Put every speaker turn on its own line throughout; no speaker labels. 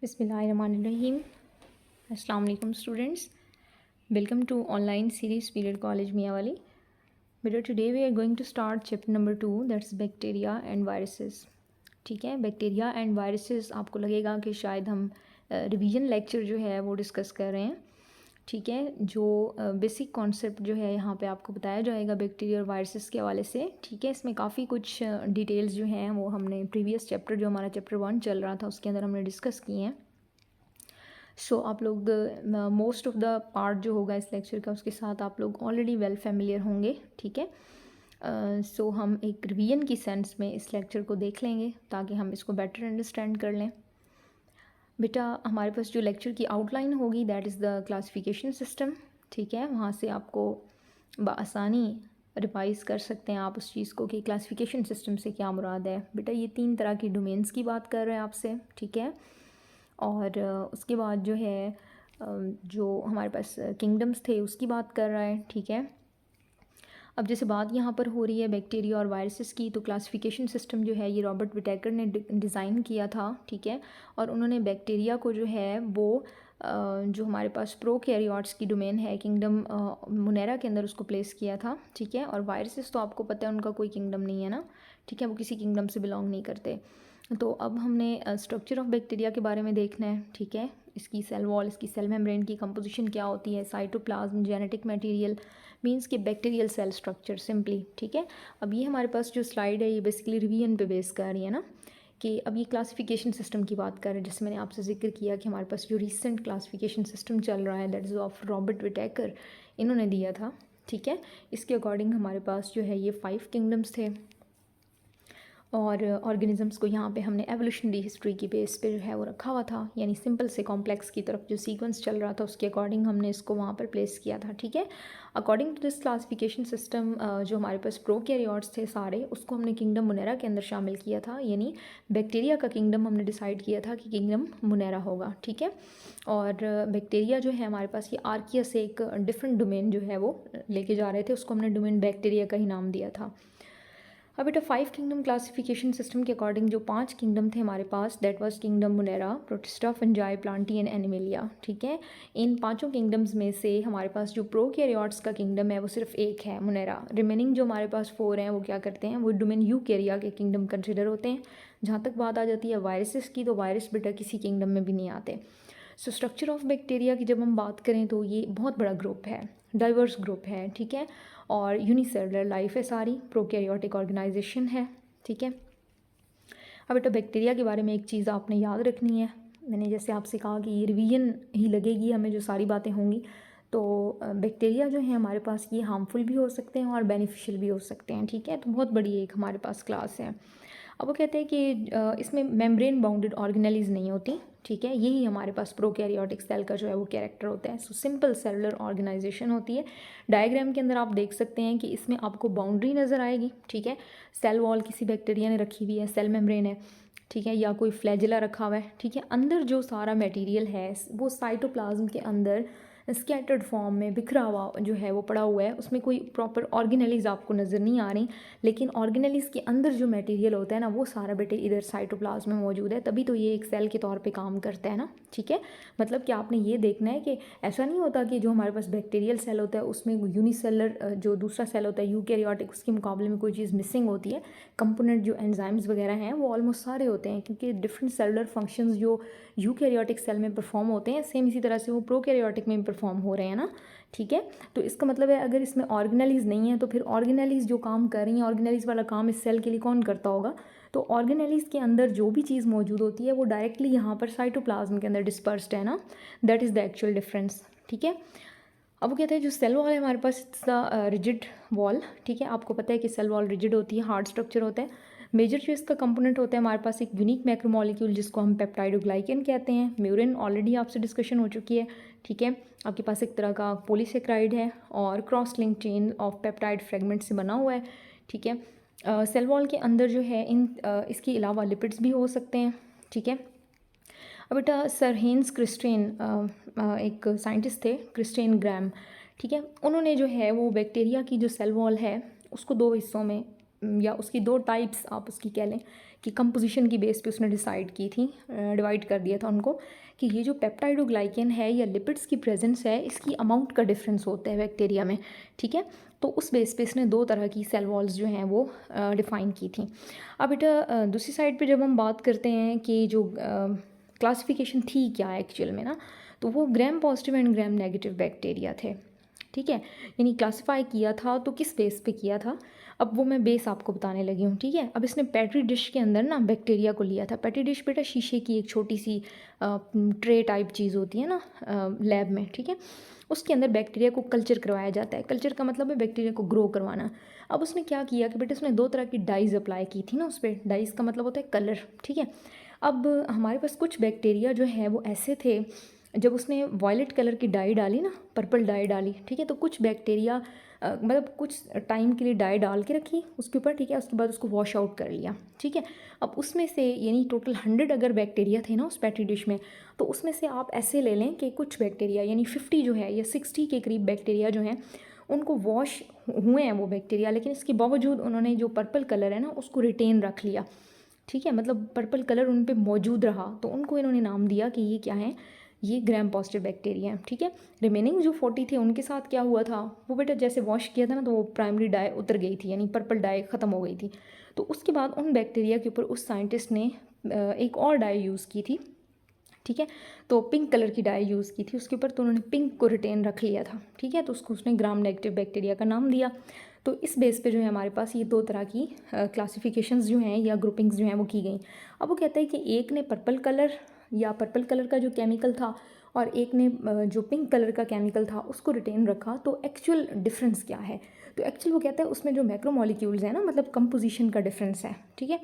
बिस्मिल्लाहिर्रहमानिर्रहीम। अस्सलाम वालेकुम students, welcome to online series period college Mianwali. बेटा today we are going to start chapter number 2 that's bacteria and viruses. ठीक है, bacteria and viruses आपको लगेगा कि शायद हम रिवीजन लेक्चर जो है वो डिस्कस कर रहे हैं। ठीक है, जो बेसिक कॉन्सेप्ट जो है यहाँ पे आपको बताया जाएगा बैक्टीरिया और वायरसेस के हवाले से। ठीक है, इसमें काफ़ी कुछ डिटेल्स जो हैं वो हमने प्रीवियस चैप्टर जो हमारा चैप्टर 1 चल रहा था उसके अंदर हमने डिस्कस किए हैं। सो आप लोग मोस्ट ऑफ द पार्ट जो होगा इस लेक्चर का उसके साथ आप लोग ऑलरेडी वेल फेमिलियर होंगे। ठीक है, सो हम एक रिवीजन की सेंस में इस लेक्चर को देख लेंगे ताकि हम इसको बेटर अंडरस्टैंड कर लें। बेटा हमारे पास जो लेक्चर की आउटलाइन होगी that is the classification system. ठीक है, वहाँ से आपको बआसानी रिवाइज़ कर सकते हैं आप उस चीज़ को कि क्लासिफिकेशन सिस्टम से क्या मुराद है। बेटा ये 3 तरह की डोमेन्स की बात कर रहे हैं आपसे। ठीक है, और उसके बाद जो है जो हमारे पास किंगडम्स थे उसकी बात कर रहा है। ठीक है, अब जैसे बात यहाँ पर हो रही है बैक्टीरिया और वायरसेस की, तो क्लासिफिकेशन सिस्टम जो है ये रॉबर्ट विटेकर ने डिज़ाइन किया था। ठीक है, और उन्होंने बैक्टीरिया को जो है वो जो हमारे पास प्रोकैरियोट्स की डोमेन है किंगडम मुनेरा के अंदर उसको प्लेस किया था। ठीक है, और वायरसेस तो आपको पता है उनका कोई किंगडम नहीं है ना। ठीक है, वो किसी किंगडम से बिलोंग नहीं करते। तो अब हमने स्ट्रक्चर ऑफ बैक्टीरिया के बारे में देखना है। ठीक है, इसकी सेल वॉल, इसकी सेल मेम्ब्रेन की कंपोजिशन क्या होती है, साइटोप्लाज्म, जेनेटिक मटेरियल, मींस के बैक्टीरियल सेल स्ट्रक्चर सिंपली। ठीक है, अब ये हमारे पास जो स्लाइड है ये बेसिकली रिवीजन पे बेस कर रही है ना, कि अब ये क्लासिफिकेशन सिस्टम की बात कर रहे हैं जिससे मैंने आपसे जिक्र किया कि हमारे पास जो रिसेंट क्लासिफिकेशन सिस्टम चल रहा है that is of Robert Whittaker, इन्होंने दिया था। ठीक है, इसके अकॉर्डिंग हमारे पास जो है ये 5 किंगडम्स थे और ऑर्गेनिजम्स को यहाँ पे हमने एवोल्यूशनरी हिस्ट्री की बेस पे जो है वो रखा हुआ था, यानी सिंपल से कॉम्प्लेक्स की तरफ जो सीक्वेंस चल रहा था उसके अकॉर्डिंग हमने इसको वहाँ पर प्लेस किया था। ठीक है, according to this classification system जो हमारे पास प्रोकैरियोट्स थे सारे उसको हमने किंगडम मुनेरा के अंदर शामिल किया था, यानी बैक्टीरिया का किंगडम हमने डिसाइड किया था कि किंगडम मुनेरा होगा। ठीक है, और बैक्टीरिया जो है हमारे पास ये आर्किया से एक डिफरेंट डोमेन जो है वो लेके जा रहे थे, उसको हमने डोमेन बैक्टीरिया का ही नाम दिया था। अब बेटा 5 किंगडम क्लासिफिकेशन सिस्टम के अकॉर्डिंग जो 5 किंगडम थे हमारे पास that was kingdom Monera, Protista, Fungi, Plantae and Animalia. ठीक है, इन 5 किंगडम्स में से हमारे पास जो प्रोकैरियोट्स का किंगडम है वो सिर्फ एक है, मुनेरा। रिमेनिंग जो हमारे पास 4 हैं वो क्या करते हैं, वो डोमेन यूकैरिया के किंगडम कंसिडर होते हैं। जहाँ तक बात आ जाती है वायरसेस की, तो वायरस बेटा किसी किंगडम में भी नहीं आते। सो स्ट्रक्चर ऑफ बैक्टीरिया की जब हम बात करें तो ये बहुत बड़ा ग्रुप है, डाइवर्स ग्रुप है। ठीक है, और यूनिसेलुलर लाइफ है सारी, प्रोकैरियोटिक ऑर्गेनाइजेशन है। ठीक है, अब बेटा बैक्टीरिया के बारे में एक चीज़ आपने याद रखनी है, मैंने जैसे आपसे कहा कि ये रिवीजन ही लगेगी हमें जो सारी बातें होंगी। तो बैक्टीरिया जो है हमारे पास ये हार्मफुल भी हो सकते हैं और बेनिफिशियल भी हो सकते हैं। ठीक है, तो बहुत बड़ी एक हमारे पास क्लास है। अब वो कहते हैं कि इसमें मेम्ब्रेन बाउंडेड ऑर्गेनेलीज नहीं होती। ठीक है, यही हमारे पास प्रोकैरियोटिक सेल का जो है वो कैरेक्टर होता है। सो सिंपल सेलुलर ऑर्गेनाइजेशन होती है। डायग्राम के अंदर आप देख सकते हैं कि इसमें आपको बाउंड्री नज़र आएगी। ठीक है, सेल वॉल किसी बैक्टीरिया ने रखी हुई है, सेल मेम्ब्रेन है। ठीक है, या कोई फ्लैजिला रखा हुआ है। ठीक है, अंदर जो सारा मटेरियल है वो साइटोप्लाज्म के अंदर स्कैटर्ड फॉर्म में बिखरा हुआ जो है वो पड़ा हुआ है, उसमें कोई प्रॉपर ऑर्गेनेलीज आपको नज़र नहीं आ रही, लेकिन ऑर्गेनेलीज के अंदर जो मटेरियल होता है ना वो सारा बेटे इधर साइटोप्लाज्म में मौजूद है, तभी तो ये एक सेल के तौर पे काम करता है ना। ठीक है, मतलब कि आपने ये देखना है कि ऐसा नहीं होता कि जो हमारे पास बैक्टीरियल सेल होता है उसमें यूनिसेलर जो दूसरा सेल होता है यूकैरियोटिक उसके मुकाबले में कोई चीज़ मिसिंग होती है। कंपोनेंट जो एंजाइम्स वगैरह हैं वो ऑलमोस्ट सारे होते हैं, क्योंकि डिफरेंट सेलुलर फंक्शंस जो यूकैरियोटिक सेल में परफॉर्म होते हैं सेम इसी तरह से वो प्रोकैरियोटिक में परफॉर्म हो रहे हैं ना। ठीक है, तो इसका मतलब है अगर इसमें ऑर्गेनेलीज नहीं है तो फिर ऑर्गेनेलीज जो काम कर रही हैं, ऑर्गेनेलीज वाला काम इस सेल के लिए कौन करता होगा, तो ऑर्गेनेलीज के अंदर जो भी चीज़ मौजूद होती है वो डायरेक्टली यहाँ पर साइटोप्लाज्म के अंदर डिस्पर्स्ड है ना, that is the actual difference. ठीक है, अब वो कहते हैं जो सेल वॉल है हमारे पास इट्स द रिजिड वॉल। ठीक है, आपको पता है कि सेल वॉल रिजिड होती है, हार्ड स्ट्रक्चर होता है। मेजर जो इसका कंपोनेंट होता है हमारे पास एक यूनिक मैक्रोमोलिक्यूल जिसको हम पेप्टाइडोग्लाइकन कहते हैं। म्यूरिन ऑलरेडी आपसे डिस्कशन हो चुकी है। ठीक है, आपके पास एक तरह का पॉलीसेक्राइड है और cross link chain of peptide fragment से बना हुआ है। ठीक है, सेल वॉल के अंदर जो है इसके अलावा लिपिड्स भी हो सकते हैं। ठीक है, अब बेटा सर हेंस क्रिस्टेन एक साइंटिस्ट थे, क्रिस्टेन ग्राम। ठीक है, उन्होंने जो है वो बैक्टीरिया की जो सेल वॉल है उसको 2 हिस्सों में या उसकी दो टाइप्स आप उसकी कह लें कि कंपोजिशन की बेस पे उसने डिसाइड की थी, डिवाइड कर दिया था उनको कि ये जो पेप्टाइडोग्लाइकेन है या लिपिड्स की प्रेजेंस है, इसकी अमाउंट का डिफरेंस होता है बैक्टीरिया में, ठीक है। तो उस बेस पे इसने दो तरह की सेल वॉल्स जो हैं वो डिफ़ाइन की थी। अब बेटा दूसरी साइड पे जब हम बात करते हैं कि जो क्लासिफिकेशन थी क्या एक्चुअल में ना, तो वो gram positive and gram negative bacteria थे, ठीक है। यानी क्लासिफाई किया था तो किस बेस पे किया था, अब वो मैं बेस आपको बताने लगी हूँ, ठीक है। अब इसने पेट्री डिश के अंदर ना बैक्टीरिया को लिया था। पेट्री डिश बेटा शीशे की एक छोटी सी ट्रे टाइप चीज़ होती है ना लैब में, ठीक है। उसके अंदर बैक्टीरिया को कल्चर करवाया जाता है। कल्चर का मतलब है बैक्टीरिया को ग्रो करवाना। अब उसने क्या किया कि बेटा उसने दो तरह की डाइज अप्लाई की थी ना उस पर। डाइज का मतलब होता है कलर, ठीक है। अब हमारे पास कुछ बैक्टीरिया जो है वो ऐसे थे, जब उसने वॉयलेट कलर की डाई डाली ना, पर्पल डाई डाली, ठीक है, तो कुछ बैक्टीरिया मतलब कुछ टाइम के लिए डाई डाल के रखी उसके ऊपर, ठीक है, उसके बाद उसको वॉश आउट कर लिया, ठीक है। अब उसमें से यानी टोटल 100 अगर बैक्टीरिया थे ना उस पेट्री डिश में, तो उसमें से आप ऐसे ले लें कि कुछ बैक्टीरिया यानी 50 जो है या 60 के करीब बैक्टीरिया जो हैं उनको वॉश हुए हैं वो बैक्टीरिया, लेकिन इसके बावजूद उन्होंने जो पर्पल कलर है ना उसको रिटेन रख लिया, ठीक है। मतलब पर्पल कलर उन पे मौजूद रहा, तो उनको इन्होंने नाम दिया कि ये क्या है, ये ग्राम पॉजिटिव बैक्टीरिया हैं, ठीक है। रिमेनिंग जो 40 थे उनके साथ क्या हुआ था, वो बेटा जैसे वॉश किया था ना तो वो प्राइमरी डाई उतर गई थी, यानी पर्पल डाई ख़त्म हो गई थी। तो उसके बाद उन बैक्टीरिया के ऊपर उस साइंटिस्ट ने एक और डाई यूज़ की थी, ठीक है। तो पिंक कलर की डाई यूज़ की थी उसके ऊपर, तो उन्होंने पिंक को रिटेन रख लिया था, ठीक है। तो उसको उसने ग्राम नेगेटिव बैक्टीरिया का नाम दिया। तो इस बेस पे जो है हमारे पास ये दो तरह की क्लासिफिकेशंस जो हैं या ग्रुपिंग्स जो हैं वो की गई। अब वो कहता है कि एक ने पर्पल कलर या पर्पल कलर का जो केमिकल था और एक ने जो पिंक कलर का केमिकल था उसको रिटेन रखा, तो एक्चुअल डिफरेंस क्या है। तो एक्चुअल वो कहता है उसमें जो मैक्रोमोलिक्यूल्स हैं ना, मतलब कंपोजिशन का डिफरेंस है, ठीक है।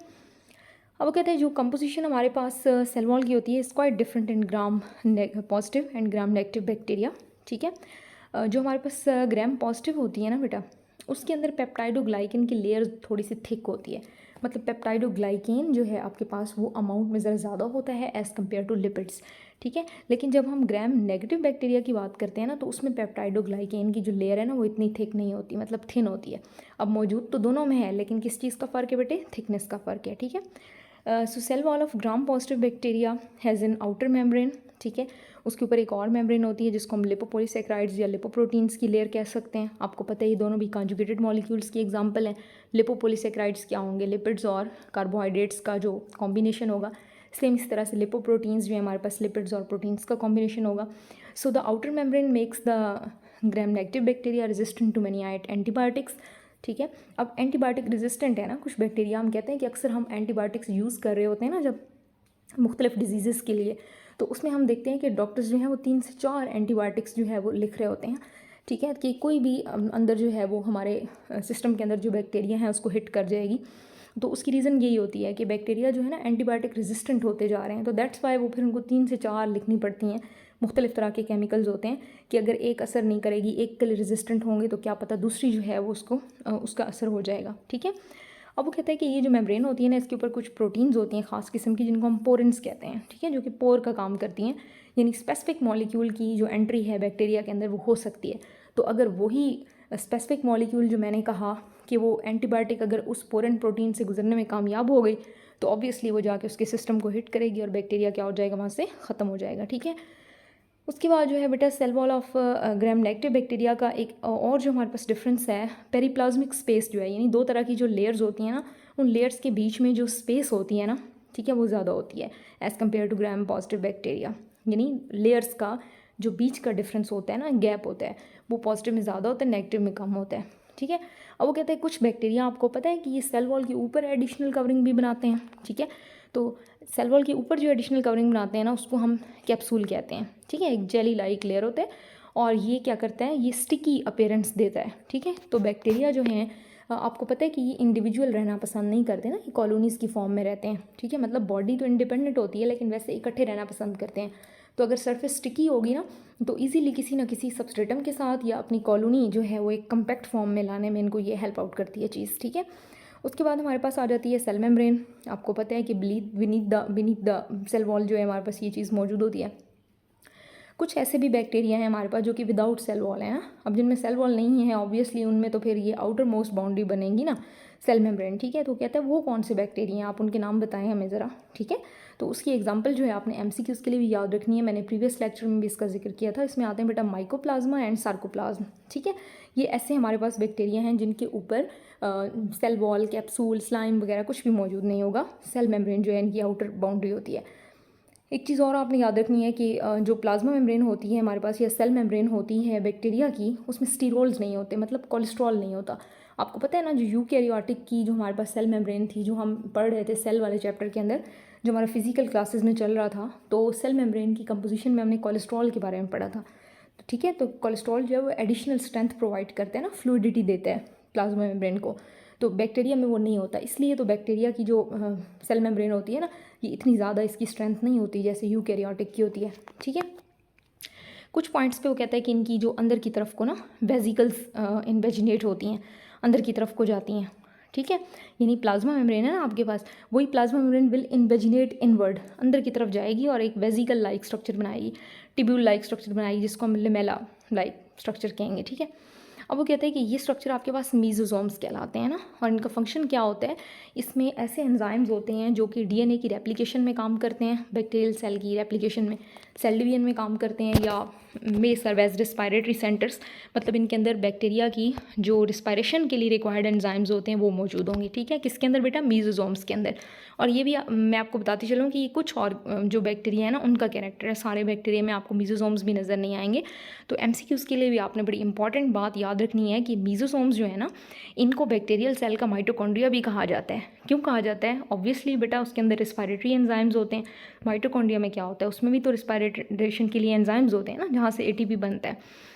अब वो कहते हैं जो कंपोजिशन हमारे पास सेल वॉल की होती है is quite different in gram positive and gram negative bacteria, ठीक है। जो हमारे पास ग्राम पॉजिटिव होती है ना बेटा, उसके अंदर पेप्टाइडोग्लाइकेन की लेयर थोड़ी सी थिक होती है। मतलब पेप्टाइडोग्लाइकेन जो है आपके पास वो अमाउंट में ज़रा ज़्यादा होता है एज़ कम्पेयर टू लिपिड्स, ठीक है। लेकिन जब हम ग्राम नेगेटिव बैक्टीरिया की बात करते हैं ना, तो उसमें पेप्टाइडोग्लाइकेन की जो लेयर है ना वो इतनी थिक नहीं होती, मतलब थिन होती है। अब मौजूद तो दोनों में है, लेकिन किस चीज़ का फ़र्क है बेटे, थिकनेस का फ़र्क है, ठीक है। So cell wall of Gram positive bacteria has an outer membrane, ठीक है। उसके ऊपर एक और मेम्ब्रेन होती है जिसको हम लिपोपॉलीसेकेराइड्स या लिपोप्रोटीन्स की लेयर कह सकते हैं। आपको पता है ये दोनों भी कॉन्जुगेटेड मॉलिक्यूल्स की एग्जांपल हैं। लिपोपॉलीसेकेराइड्स क्या होंगे, लिपिड्स और कार्बोहाइड्रेट्स का जो कॉम्बिनेशन होगा। सेम इस तरह से लिपोप्रोटीन्स जो है हमारे पास लिपिड्स और प्रोटीन्स का कॉम्बिनेशन होगा। So the outer membrane makes the gram negative bacteria resistant to many antibiotics, ठीक है। अब एंटीबायोटिक रेजिस्टेंट है ना कुछ बैक्टीरिया, हम कहते हैं कि अक्सर हम एंटीबायोटिक्स यूज़ कर रहे होते हैं ना जब मुख्तलिफ डिजीज़ के लिए, तो उसमें हम देखते हैं कि डॉक्टर्स जो हैं वो 3 से 4 एंटीबायोटिक्स जो है वो लिख रहे होते हैं, ठीक है। कि कोई भी अंदर जो है वो हमारे सिस्टम के अंदर जो बैक्टीरिया हैं उसको हिट कर जाएगी। तो उसकी रीज़न यही होती है कि बैक्टीरिया जो है ना एंटीबायोटिक रेजिस्टेंट होते जा रहे हैं, तो दैट्स वाई वो फिर उनको 3 से 4 लिखनी पड़ती हैं। मुख्तलिफ तरह के केमिकल्स होते हैं कि अगर एक असर नहीं करेगी, एक के लिए रेजिस्टेंट होंगे, तो क्या पता दूसरी जो है वो उसको उसका असर हो जाएगा, ठीक है। अब वो कहता है कि ये जो मेम्ब्रेन होती है ना इसके ऊपर कुछ प्रोटीन्स होती हैं ख़ास किस्म की जिनको हम पोरेंस कहते हैं, ठीक है, जो कि पोर का काम करती हैं। यानी स्पेसिफिक मॉलिक्यूल की जो एंट्री है बैक्टीरिया के अंदर वो हो सकती है। तो अगर वही स्पेसिफिक मॉलिक्यूल जो मैंने कहा कि वो एंटीबायोटिक अगर उस पोरेन प्रोटीन से गुजरने में कामयाब हो गई, तो ऑब्वियसली वो जाके उसके सिस्टम को हिट करेगी और बैक्टीरिया क्या हो जाएगा, वहाँ से ख़त्म हो जाएगा, ठीक है। उसके बाद जो है बेटा cell wall of gram negative bacteria का एक और जो हमारे पास डिफरेंस है, पेरीप्लाज्मिक स्पेस जो है, यानी दो तरह की जो लेयर्स होती हैं ना, उन लेयर्स के बीच में जो स्पेस होती है ना, ठीक है, वो ज़्यादा होती है as compare to gram positive bacteria. यानी लेयर्स का जो बीच का डिफरेंस होता है ना, गैप होता है, वो पॉजिटिव में ज़्यादा होता है, नेगेटिव में कम होता है, ठीक है। अब वो कहते हैं कुछ बैक्टीरिया आपको पता है कि ये सेल वॉल के ऊपर एडिशनल कवरिंग भी बनाते हैं, ठीक है। तो सेल वॉल के ऊपर जो एडिशनल कवरिंग बनाते हैं ना उसको हम कैप्सूल कहते हैं, ठीक है। एक जेली लाइक लेयर होता है और ये क्या करता है, ये स्टिकी अपीयरेंस देता है, ठीक है। तो बैक्टीरिया जो हैं आपको पता है कि ये इंडिविजुअल रहना पसंद नहीं करते ना, ये कॉलोनीज़ की फॉर्म में रहते हैं, ठीक है। मतलब बॉडी तो इंडिपेंडेंट होती है लेकिन वैसे इकट्ठे रहना पसंद करते हैं। तो अगर सरफेस स्टिकी होगी ना तो इजीली किसी ना किसी सबस्ट्रेटम के साथ या अपनी कॉलोनी जो है वो एक कम्पैक्ट फॉर्म में लाने में इनको ये हेल्प आउट करती है चीज़, ठीक है। उसके बाद हमारे पास आ जाती है सेल मेम्ब्रेन। आपको पता है कि बीनीथ द सेल वॉल जो है हमारे पास ये चीज़ मौजूद होती है। कुछ ऐसे भी बैक्टीरिया हैं हमारे पास जो कि विदाउट सेल वॉल हैं। अब जिनमें सेल वॉल नहीं है ऑब्वियसली उनमें तो फिर ये आउटर मोस्ट बाउंड्री बनेगी ना, सेल मेम्ब्रेन, ठीक है। तो कहता है वो कौन से बैक्टीरिया हैं, आप उनके नाम बताएं हमें ज़रा, ठीक है। तो उसकी एग्जांपल जो है आपने एमसीक्यूज़ के लिए भी याद रखनी है, मैंने प्रीवियस लेक्चर में भी इसका जिक्र किया था। इसमें आते हैं बेटा माइकोप्लाज्मा एंड सार्कोप्लाज्म, ठीक है। ये ऐसे हमारे पास बैक्टीरिया हैं जिनके ऊपर सेल वॉल, कैप्सूल, स्लाइम वगैरह कुछ भी मौजूद नहीं होगा। सेल मेम्ब्रेन जो है इनकी आउटर बाउंड्री होती है। एक चीज़ और आपने याद रखनी है कि जो प्लाज्मा मेम्ब्रेन होती है हमारे पास या सेल मेम्ब्रेन होती है बैक्टीरिया की, उसमें स्टीरोल्स नहीं होते, मतलब कोलेस्ट्रॉल नहीं होता। आपको पता है ना, जो यूकैरियोटिक की जो हमारे पास सेल मेम्ब्रेन थी, जो हम पढ़ रहे थे सेल वाले चैप्टर के अंदर, जो हमारा फिजिकल क्लासेस में चल रहा था, तो सेल मेम्ब्रेन की कंपोजिशन में हमने कोलेस्ट्रॉल के बारे में पढ़ा था। तो ठीक है, तो कोलेस्ट्रॉल जो है वो एडिशनल स्ट्रेंथ प्रोवाइड करते हैं ना, फ्लूइडिटी देते हैं प्लाज्मा मेम्ब्रेन को। तो बैक्टीरिया में वो नहीं होता, इसलिए तो बैक्टीरिया की जो सेल मेम्ब्रेन होती है ना, ये इतनी ज़्यादा इसकी स्ट्रेंथ नहीं होती जैसे यूकैरियोटिक की होती है, ठीक है। कुछ पॉइंट्स पे वो कहता है कि इनकी जो अंदर की तरफ को ना वेजिकल्स इन्वेजिनेट होती हैं, अंदर की तरफ को जाती हैं, ठीक है। यानी प्लाज्मा मेम्ब्रेन है ना आपके पास, वही plasma membrane will invaginate inward, अंदर की तरफ जाएगी और एक वेजिकल लाइक स्ट्रक्चर बनाएगी, टिब्यूल लाइक स्ट्रक्चर बनाएगी, जिसको हम लेमेला लाइक स्ट्रक्चर कहेंगे, ठीक है। अब वो कहते हैं कि ये स्ट्रक्चर आपके पास मीजोसोम्स कहलाते हैं ना, और इनका फंक्शन क्या होता है, इसमें ऐसे एंजाइम्स होते हैं जो कि डीएनए की रेप्लिकेशन में काम करते हैं, बैक्टीरियल सेल की रेप्लिकेशन में, सेल डिवीजन में काम करते हैं, या मे सर्व एज रिस्पायरेटरी सेंटर्स, मतलब इनके अंदर बैक्टीरिया की जो रिस्पायरेशन के लिए रिक्वायर्ड एंजाइम्स होते हैं वो मौजूद होंगे, ठीक है। किसके अंदर बेटा, मीजोसोम्स के अंदर। और ये भी मैं आपको बताती चलूँ कि कुछ और जो बैक्टीरिया है ना उनका कैरेक्टर है, सारे बैक्टीरिया में आपको मीजोसोम्स भी नज़र नहीं आएंगे। तो एमसीक्यूज़ के लिए भी आपने बड़ी इंपॉर्टेंट बात याद रखनी है कि मीजोसोम्स जो है ना, इनको बैक्टीरियल सेल का माइटोकॉन्ड्रिया भी कहा जाता है। क्यों कहा जाता है, ऑब्वियसली बेटा उसके अंदर रिस्पायरेटरी एंजाइम्स होते हैं। माइटोकॉन्ड्रिया में क्या होता है, उसमें भी तो रिस्पायरेशन के लिए एंजाइम्स होते हैं ना, जहाँ से एटीपी बनता है।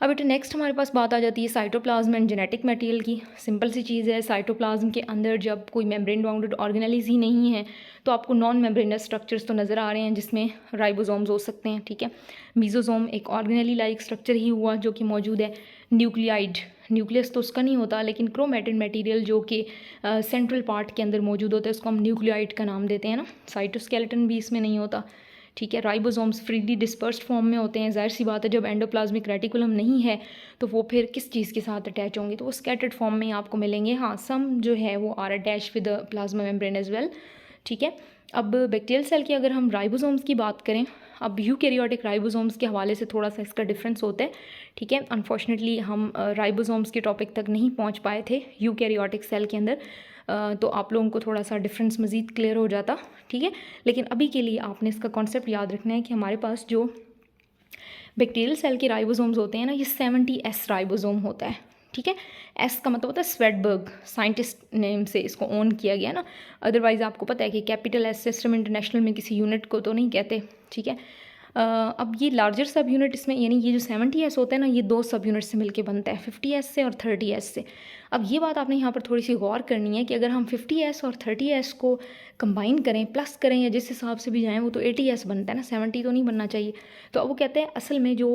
अब बेटा नेक्स्ट हमारे पास बात आ जाती है साइटोप्लाज्म एंड जेनेटिक मटेरियल की। सिंपल सी चीज़ है, साइटोप्लाज्म के अंदर जब कोई मेम्ब्रेन बाउंडेड ऑर्गेनेल्स ही नहीं है तो आपको नॉन मेम्ब्रेनस स्ट्रक्चर्स तो नज़र आ रहे हैं, जिसमें राइबोसोम्स हो सकते हैं, ठीक है। मीजोसोम एक ऑर्गेनेली लाइक स्ट्रक्चर ही हुआ जो कि मौजूद है। न्यूक्लियाइड, न्यूक्लियस तो उसका नहीं होता, लेकिन क्रोमेटिन मटेरियल जो कि सेंट्रल पार्ट के अंदर मौजूद होता है उसको हम न्यूक्लियाइड का नाम देते हैं ना। साइटोस्केलेटन भी इसमें नहीं होता, ठीक है। राइबोसोम्स फ्रीली डिस्पर्स्ड फॉर्म में होते हैं। जाहिर सी बात है, जब एंडोप्लाज्मिक रेटिकुलम नहीं है तो वो फिर किस चीज़ के साथ अटैच होंगे, तो वो स्कैटर्ड फॉर्म में आपको मिलेंगे। हाँ, सम जो है वो are attach with the plasma membrane as well, ठीक है। अब बैक्टीरियल सेल की अगर हम राइबोसोम्स की बात करें, अब यूकैरियोटिक राइबोसोम्स के हवाले से थोड़ा सा इसका डिफरेंस होता है, ठीक है। अनफॉर्चुनेटली हम राइबोसोम्स के टॉपिक तक नहीं पहुंच पाए थे यूकैरियोटिक सेल के अंदर, तो आप लोगों को थोड़ा सा डिफरेंस मज़ीद क्लियर हो जाता, ठीक है। लेकिन अभी के लिए आपने इसका कॉन्सेप्ट याद रखना है कि हमारे पास जो बैक्टीरियल सेल के राइबोसोम्स होते हैं ना, ये 70S राइबोसोम होता है, ठीक है। एस का मतलब होता है स्वेडबर्ग, साइंटिस्ट नेम से इसको ओन किया गया ना। अदरवाइज़ आपको पता है कि कैपिटल एस सिस्टम इंटरनेशनल में किसी यूनिट को तो नहीं कहते, ठीक है। अब ये लार्जर सब यूनिट इसमें, यानी ये जो 70S होता है ना, ये 2 सब यूनिट से मिलके बनता है, 50S से और 30S से। अब ये बात आपने यहाँ पर थोड़ी सी गौर करनी है कि अगर हम 50S और 30S को कंबाइन करें, प्लस करें, या जिस हिसाब से भी जाएँ, वो तो 80S बनता है ना, 70 तो नहीं बनना चाहिए। तो अब वो कहते हैं असल में जो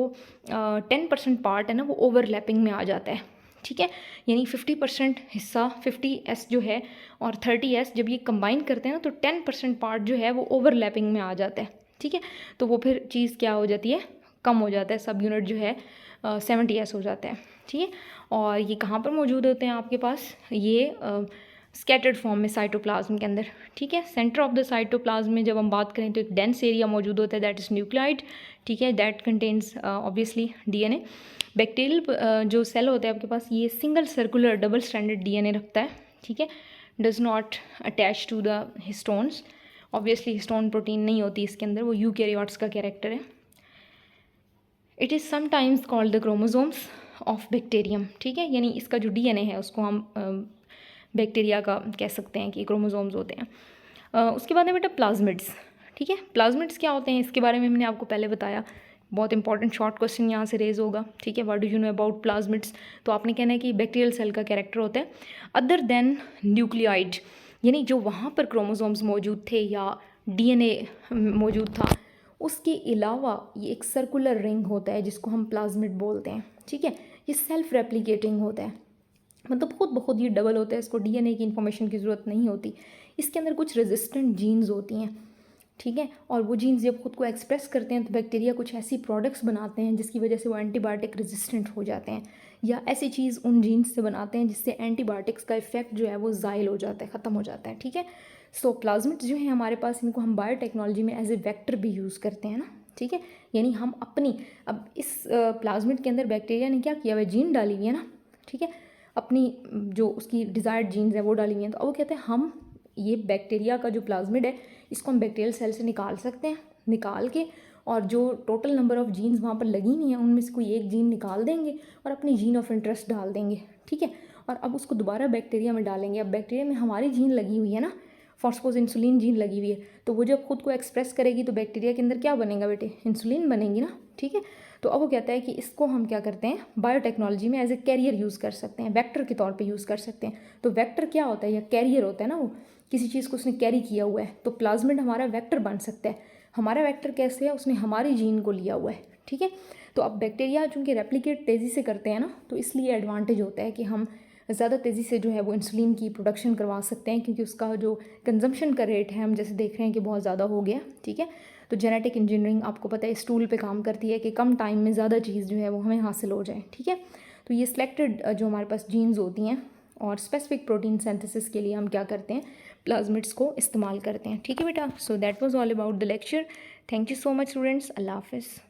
10% पार्ट है ना वो ओवरलैपिंग में आ जाता है, ठीक है। यानी 50% हिस्सा 50S जो है और 30S जब ये कंबाइन करते हैं ना, तो 10% पार्ट जो है वो ओवरलैपिंग में आ जाता है, ठीक है। तो वो फिर चीज़ क्या हो जाती है, कम हो जाता है, सब यूनिट जो है 70S हो जाता है, ठीक है। और ये कहाँ पर मौजूद होते हैं आपके पास, ये स्कैटर्ड फॉर्म में साइटोप्लाज्म के अंदर, ठीक है। सेंटर ऑफ द साइटोप्लाज्म में जब हम बात करें तो एक डेंस एरिया मौजूद होता है, दैट इज़ न्यूक्लियाइड, ठीक है, that contains obviously DNA. Bacterial जो सेल होता है आपके पास, ये single circular double stranded DNA रखता है, ठीक है, does not attach to the histones. Obviously histone protein नहीं होती इसके अंदर, वो यूकैरियोट्स का कैरेक्टर है। It is sometimes called the chromosomes of bacterium, ठीक है। यानी इसका जो डीएनए है उसको हम बैक्टीरिया का कह सकते हैं कि क्रोमोसोम्स होते हैं। उसके बाद है बेटा प्लाज्मिड्स, ठीक है। प्लाज्मिड्स क्या होते हैं, इसके बारे में मैंने आपको पहले बताया। बहुत इंपॉर्टेंट शॉर्ट क्वेश्चन यहाँ से रेज होगा, ठीक है। What do you know about plasmids, तो आपने कहना है कि बैक्टीरियल सेल का कैरेक्टर होता है अदर देन न्यूक्लियाइड, यानी जो वहाँ पर क्रोमोसोम्स मौजूद थे या डीएनए मौजूद था, उसके अलावा ये एक सर्कुलर रिंग होता है जिसको हम प्लाज्मिड बोलते हैं, ठीक है। ये सेल्फ रेप्लिकेटिंग होता है, मतलब खुद ब खुद ये डबल होता है, इसको डीएनए की इन्फॉर्मेशन की ज़रूरत नहीं होती। इसके अंदर कुछ रेजिस्टेंट जीन्स होती हैं, ठीक है। और वो जीन्स जब खुद को एक्सप्रेस करते हैं तो बैक्टीरिया कुछ ऐसी प्रोडक्ट्स बनाते हैं जिसकी वजह से वो एंटीबायोटिक रेजिस्टेंट हो जाते हैं, या ऐसी चीज़ उन जीन्स से बनाते हैं जिससे एंटीबायोटिक्स का इफेक्ट जो है वो ज़ाइल हो जाता है, ख़त्म हो जाता है, ठीक है। सो प्लाज्मिड्स जो है हमारे पास, इनको हम बायोटेक्नोलॉजी में एज ए वेक्टर भी यूज़ करते हैं ना, ठीक है। यानी हम अपनी, अब इस प्लाज्मिड के अंदर बैक्टीरिया ने क्या किया हुआ है, जीन डाली हुई है ना, ठीक है, अपनी जो उसकी डिज़ायर्ड जीन्स है वो डाली हुई हैं। तो अब वो कहते हैं हम ये बैक्टीरिया का जो प्लाज्मिड है इसको हम बैक्टीरियल सेल से निकाल सकते हैं, निकाल के और जो टोटल नंबर ऑफ़ जीन्स वहाँ पर लगी हुई हैं उनमें से कोई एक जीन निकाल देंगे और अपनी जीन ऑफ इंटरेस्ट डाल देंगे, ठीक है। और अब उसको दोबारा बैक्टीरिया में डालेंगे। अब बैक्टीरिया में हमारी जीन लगी हुई है ना, फॉर सपोज इंसुलिन जीन लगी हुई है, तो वो जब खुद को एक्सप्रेस करेगी तो बैक्टीरिया के अंदर क्या बनेगा बेटे, इंसुलिन बनेगी ना, ठीक है। तो अब वो कहता है कि इसको हम क्या करते हैं बायोटेक्नोलॉजी में एज ए कैरियर यूज़ कर सकते हैं, वेक्टर के तौर पे यूज़ कर सकते हैं। तो वेक्टर क्या होता है, या कैरियर होता है ना, वो किसी चीज़ को उसने कैरी किया हुआ है, तो प्लाज्मिड हमारा वेक्टर बन सकता है। हमारा वेक्टर कैसे है, उसने हमारी जीन को लिया हुआ है, ठीक है। तो अब बैक्टीरिया चूँकि रेप्लिकेट तेज़ी से करते हैं ना, तो इसलिए एडवांटेज होता है कि हम ज़्यादा तेज़ी से जो है वो इंसुलिन की प्रोडक्शन करवा सकते हैं, क्योंकि उसका जो कंजम्पशन का रेट है हम जैसे देख रहे हैं कि बहुत ज़्यादा हो गया, ठीक है। तो जेनेटिक इंजीनियरिंग आपको पता है इस टूल पे काम करती है कि कम टाइम में ज़्यादा चीज़ जो है वो हमें हासिल हो जाए, ठीक है। तो ये सिलेक्टेड जो हमारे पास जीन्स होती हैं और स्पेसिफिक प्रोटीन सिंथेसिस के लिए हम क्या करते हैं, प्लाज्मिड्स को इस्तेमाल करते हैं, ठीक है बेटा। So that was all about the lecture. Thank you so much students, अल्लाह हाफिज़।